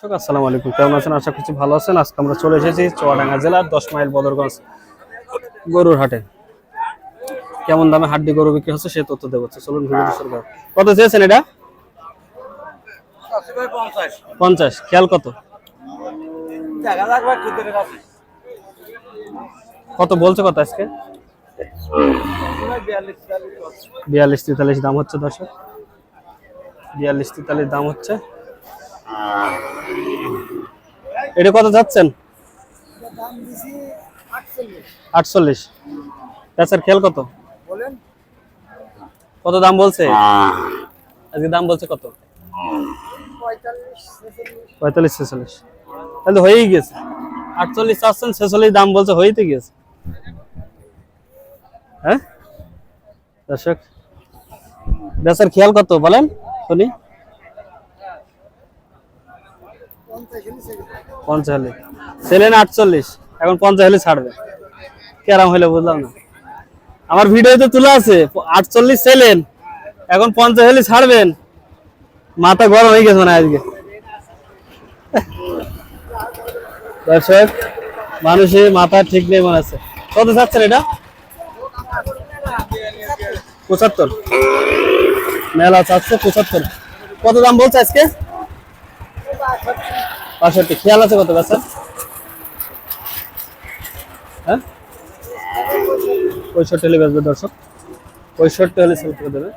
আসসালামু আলাইকুম, কেমন আছেন? আশা করছি ভালো আছেন। আজকে আমরা চলে এসেছি চুয়াডাঙ্গা জেলার 10 মাইল বদরগঞ্জ গরুর হাটে। কেমন দামে হাড্ডি গরু বিক্রি হচ্ছে সে তথ্য দেবো। চলুন ভিডিওটি শুরু করি। কত চেয়েছেন এটা? 50। খেয়াল কত? কত বলছে কত আজকে? 42-43 দাম হচ্ছে দর্শক। 42-43 দাম হচ্ছে। এটা কত যাচ্ছেন? 48। স্যার খেয়াল কত? কত দাম বলছে আজকে? দাম বলছে কত? 45-46। তাহলে হয়েই গেছে। 48 চাচ্ছেন, 46 দাম বলছে, হয়েই তো গেছে। হ্যাঁ দর্শক, বেচার খেয়াল কত বলেন শুনি? 50 ছেলে না 48, এখন 50 হলে ছাড়বে। কেরাম হইলে বুঝলাম না। আমার ভিডিওতে তোলা আছে 48 ছেলেন, এখন 50 হলে ছাড়বেন। মাথা গরম হয়ে গেছে না আজকে দর্শক, মানুষের মাথা ঠিক নেই মনে আছে। কত চাচ্ছেন এটা? 75। মেলা চাচ্ছে 75। কত দাম বলছে আজকে? 65। খেয়াল আছে কত বেচা? হ্যাঁ 65 হলে বেচবে দর্শক। 65 হলে সেল করে দেবে।